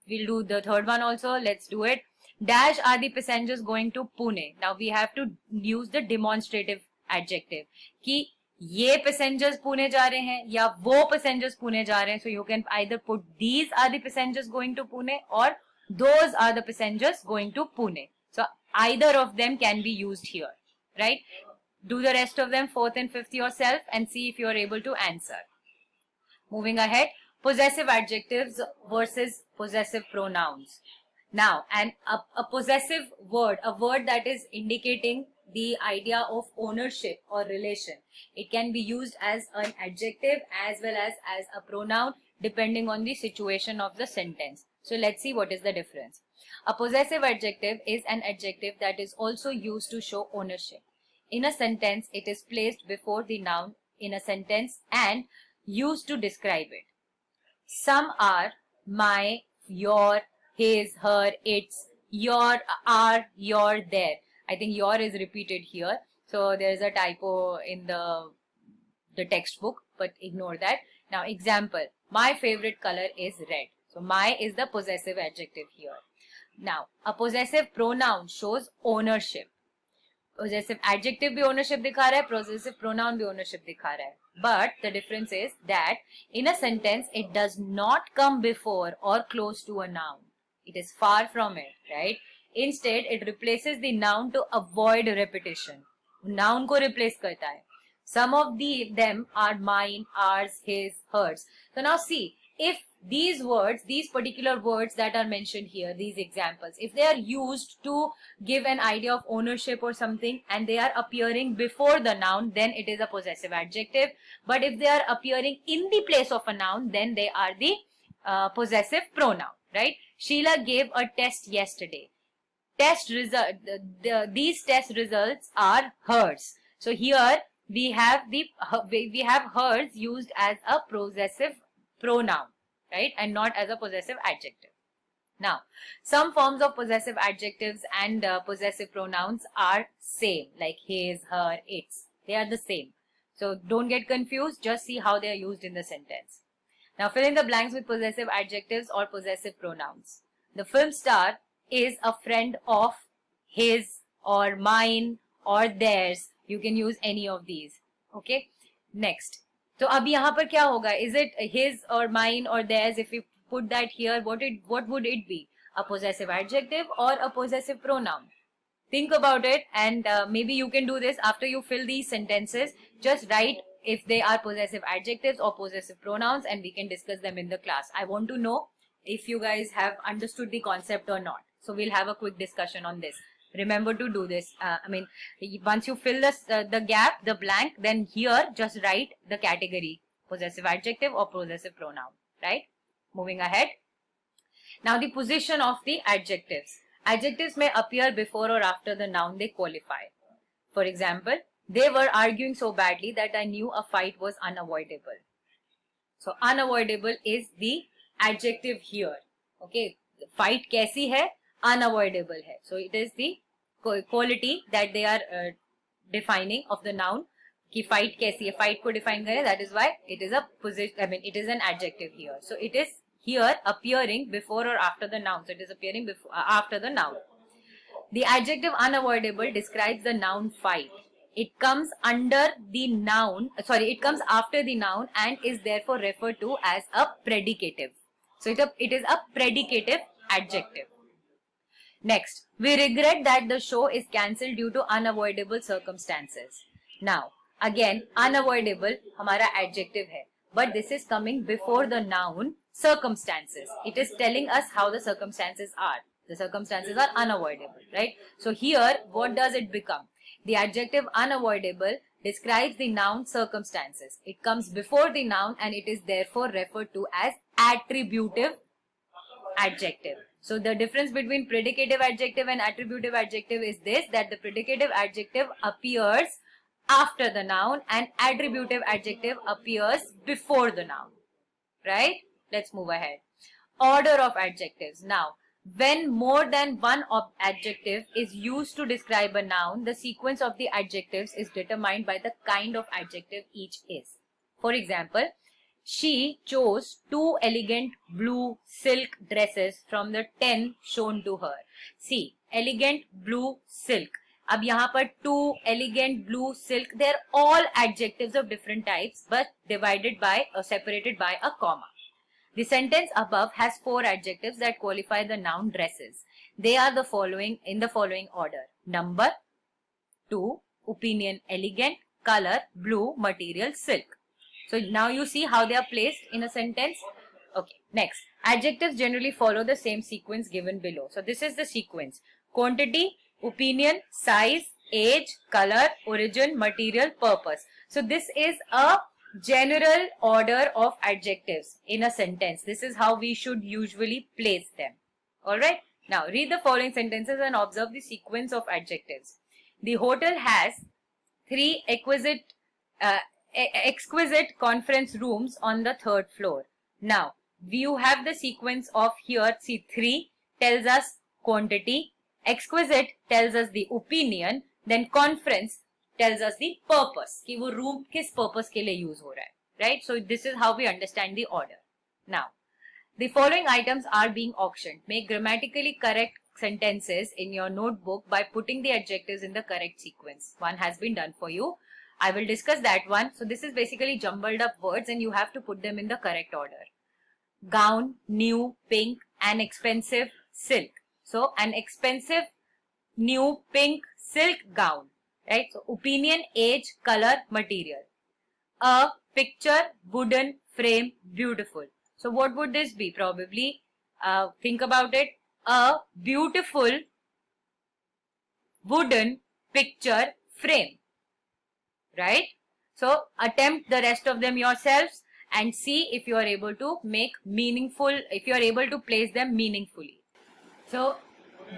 we'll do the third one also. Let's do it. Dash are the passengers going to Pune. Now we have to use the demonstrative adjective कि ये passengers Pune जा रहे हैं या वो passengers Pune जा रहे हैं. So you can either put these are the passengers going to Pune or those are the passengers going to Pune. So either of them can be used here, right? Do the rest of them, fourth and fifth yourself, and see if you are able to answer. Moving ahead, possessive adjectives versus possessive pronouns. Now, a possessive word, a word that is indicating the idea of ownership or relation. It can be used as an adjective as well as a pronoun depending on the situation of the sentence. So let's see what is the difference. A possessive adjective is an adjective that is also used to show ownership. In a sentence, it is placed before the noun in a sentence and used to describe it. Some are my, your, his, her, its, your, are, your, their. I think your is repeated here. So there is a typo in the textbook, but ignore that. Now example, my favorite color is red. So my is the possessive adjective here. Now a possessive pronoun shows ownership. Possessive adjective भी ownership दिखा रहा है, possessive pronoun भी ownership दिखा रहा है. But the difference is that in a sentence it does not come before or close to a noun. It is far from it, right? Instead, it replaces the noun to avoid repetition. Noun को replace करता है. Some of them are mine, ours, his, hers. So now see, if these words, these particular words that are mentioned here, these examples, if they are used to give an idea of ownership or something and they are appearing before the noun, then it is a possessive adjective. But if they are appearing in the place of a noun, then they are the possessive pronoun, right? Sheila gave a test yesterday. These test results are hers. So here we have hers used as a possessive pronoun, right, and not as a possessive adjective. Now, some forms of possessive adjectives and possessive pronouns are same, like his, her, its. They are the same. So don't get confused, just see how they are used in the sentence. Now fill in the blanks with possessive adjectives or possessive pronouns. The film star is a friend of his or mine or theirs. You can use any of these. Okay. Next. So अब यहाँ पर क्या होगा? Is it his or mine or theirs? If we put that here, what would it be? A possessive adjective or a possessive pronoun? Think about it, and maybe you can do this after you fill these sentences. Just write if they are possessive adjectives or possessive pronouns, and we can discuss them in the class. I want to know if you guys have understood the concept or not. So we'll have a quick discussion on this. Remember to do this. Once you fill the gap, the blank, then here just write the category, possessive adjective or possessive pronoun, right? Moving ahead. Now the position of the adjectives. Adjectives may appear before or after the noun they qualify. For example, they were arguing so badly that I knew a fight was unavoidable. So unavoidable is the adjective here. Okay, fight कैसी है? Unavoidable है. So it is the quality that they are defining of the noun. कि fight कैसी है? Fight को define करें. That is why it is a position. It is an adjective here. So it is here appearing before or after the noun. So it is appearing before after the noun. The adjective unavoidable describes the noun fight. It comes under the noun. It comes after the noun and is therefore referred to as a predicative. So it is a predicative adjective. Next, we regret that the show is cancelled due to unavoidable circumstances. Now, again, unavoidable हमारा adjective है, but this is coming before the noun circumstances. It is telling us how the circumstances are. The circumstances are unavoidable, right? So here, what does it become? The adjective unavoidable describes the noun circumstances. It comes before the noun and it is therefore referred to as attributive adjective. So the difference between predicative adjective and attributive adjective is this, that the predicative adjective appears after the noun and attributive adjective appears before the noun, right? Let's move ahead. Order of adjectives. Now, when more than one adjective is used to describe a noun, the sequence of the adjectives is determined by the kind of adjective each is. For example, she chose 2 elegant blue silk dresses from the 10 shown to her. See, elegant blue silk. अब यहाँ पर 2 elegant blue silk, they're all adjectives of different types but divided by or separated by a comma. The sentence above has 4 adjectives that qualify the noun dresses. They are the following in the following order: number, 2, opinion elegant, color blue, material silk. So now you see how they are placed in a sentence. Okay, next. Adjectives generally follow the same sequence given below. So this is the sequence: quantity, opinion, size, age, color, origin, material, purpose. So this is a general order of adjectives in a sentence. This is how we should usually place them. Alright. Now read the following sentences and observe the sequence of adjectives. The hotel has 3 exquisite conference rooms on the 3rd floor. Now you have the sequence of here. See, 3 tells us quantity, exquisite tells us the opinion, then conference tells us the purpose, कि वो room किस purpose के लिए use हो रहा है, right? So this is how we understand the order. Now, the following items are being auctioned. Make grammatically correct sentences in your notebook by putting the adjectives in the correct sequence. One has been done for you. I will discuss that one. So this is basically jumbled up words and you have to put them in the correct order. Gown, new, pink, an expensive silk. So an expensive new pink silk gown. Right? So opinion, age, color, material. A picture, wooden frame, beautiful. So what would this be? Probably, think about it. A beautiful wooden picture frame. Right? So attempt the rest of them yourselves and see if you are able to make meaningful, if you are able to place them meaningfully. So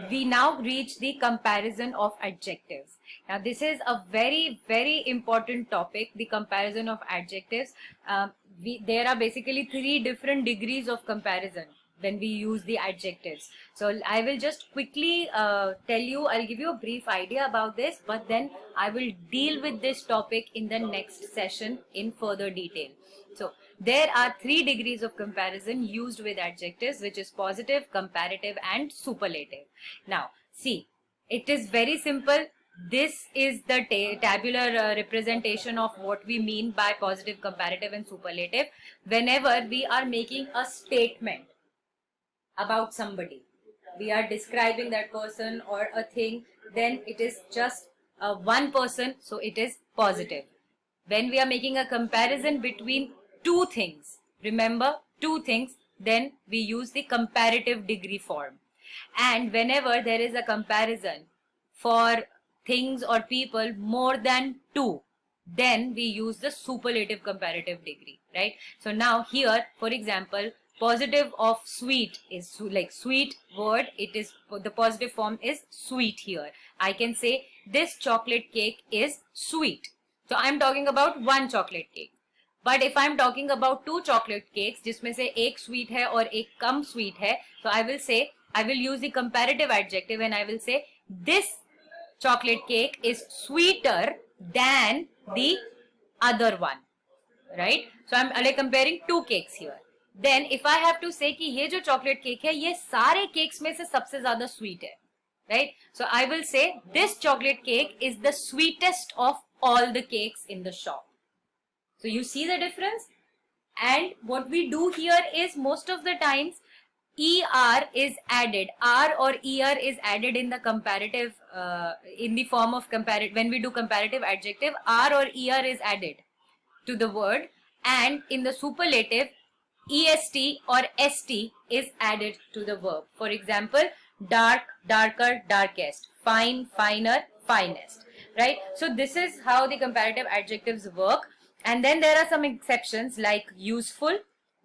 we now reach the comparison of adjectives. Now this is a very, very important topic, the comparison of adjectives. There are basically 3 different degrees of comparison. when we use the adjectives. So I will just quickly I'll give you a brief idea about this, but then I will deal with this topic in the next session in further detail. So there are 3 degrees of comparison used with adjectives, which is positive, comparative and superlative. Now see, it is very simple. This is the tabular representation of what we mean by positive, comparative and superlative. Whenever we are making a statement about somebody, we are describing that person or a thing, then it is just one person, so it is positive. When we are making a comparison between 2 things, remember 2 things, then we use the comparative degree form. And whenever there is a comparison for things or people more than 2, then we use the superlative comparative degree, right? So now here, for example, positive of sweet is like sweet word, it is the positive form is sweet. Here I can say this chocolate cake is sweet. So I'm talking about one chocolate cake. But if I'm talking about 2 chocolate cakes, जिसमें से एक sweet है और एक कम sweet है, so I will use the comparative adjective and I will say this chocolate cake is sweeter than the other one, right? So I'm comparing 2 cakes here. Then if I have to say कि ये जो chocolate cake है ये सारे cakes में से सबसे ज़्यादा sweet है, right? So I will say this chocolate cake is the sweetest of all the cakes in the shop. So you see the difference? And what we do here is most of the times ER is added, R or ER is added in the comparative, in the form of comparative. When we do comparative adjective, R or ER is added to the word, and in the superlative, EST or ST is added to the verb. For example, dark, darker, darkest, fine, finer, finest, right? So this is how the comparative adjectives work. And then there are some exceptions like useful,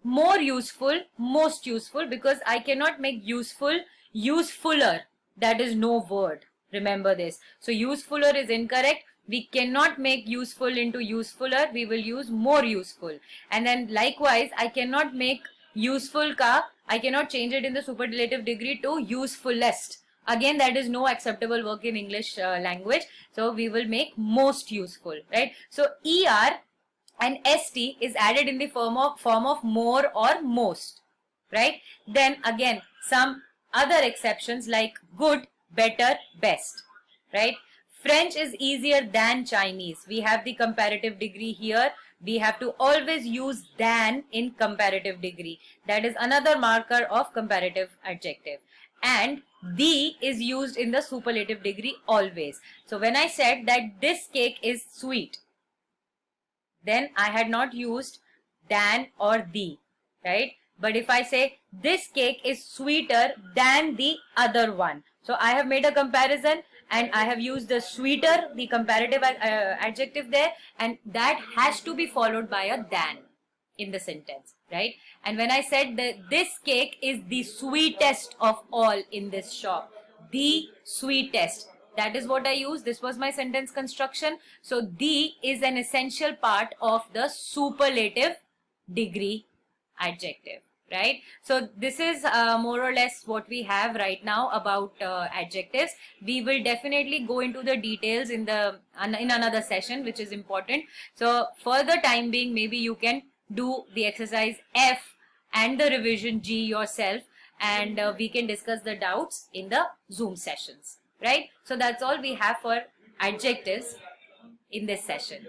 more useful, most useful, because I cannot make useful usefuller. That is no word. Remember this. So usefuller is incorrect. We cannot make useful into usefuller. We will use more useful. And then likewise, I cannot make useful ka, I cannot change it in the superlative degree to usefulest. Again, that is no acceptable work in English language. So we will make most useful, right? So ER and ST is added in the form of more or most, right? Then again, some other exceptions like good, better, best, right? French is easier than Chinese. We have the comparative degree here. We have to always use than in comparative degree. That is another marker of comparative adjective. And the is used in the superlative degree always. So when I said that this cake is sweet, then I had not used than or the, right? But if I say this cake is sweeter than the other one, so I have made a comparison and I have used the sweeter, the comparative adjective there, and that has to be followed by a than in the sentence, right? And when I said that this cake is the sweetest of all in this shop, the sweetest, that is what I use. This was my sentence construction. So the is an essential part of the superlative degree adjective, right? So this is more or less what we have right now about adjectives. We will definitely go into the details in another session, which is important. So for the time being, maybe you can do the exercise F and the revision G yourself, and we can discuss the doubts in the Zoom sessions. Right? So that's all we have for adjectives in this session.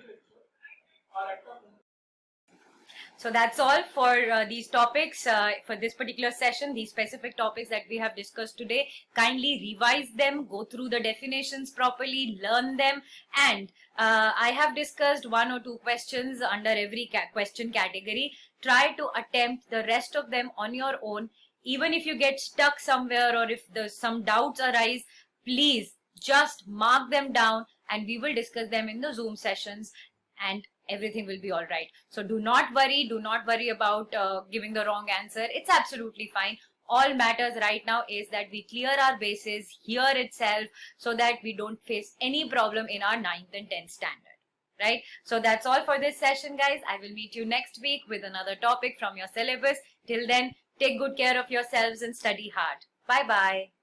So that's all for these topics for this particular session, these specific topics that we have discussed today. Kindly revise them, go through the definitions properly, learn them, and I have discussed 1 or 2 questions under every question category. Try to attempt the rest of them on your own. Even if you get stuck somewhere or if some doubts arise, please just mark them down and we will discuss them in the Zoom sessions and everything will be all right. So do not worry about giving the wrong answer. It's absolutely fine. All matters right now is that we clear our bases here itself so that we don't face any problem in our 9th and 10th standard. Right? So that's all for this session, guys. I will meet you next week with another topic from your syllabus. Till then, Take good care of yourselves and study hard. Bye bye.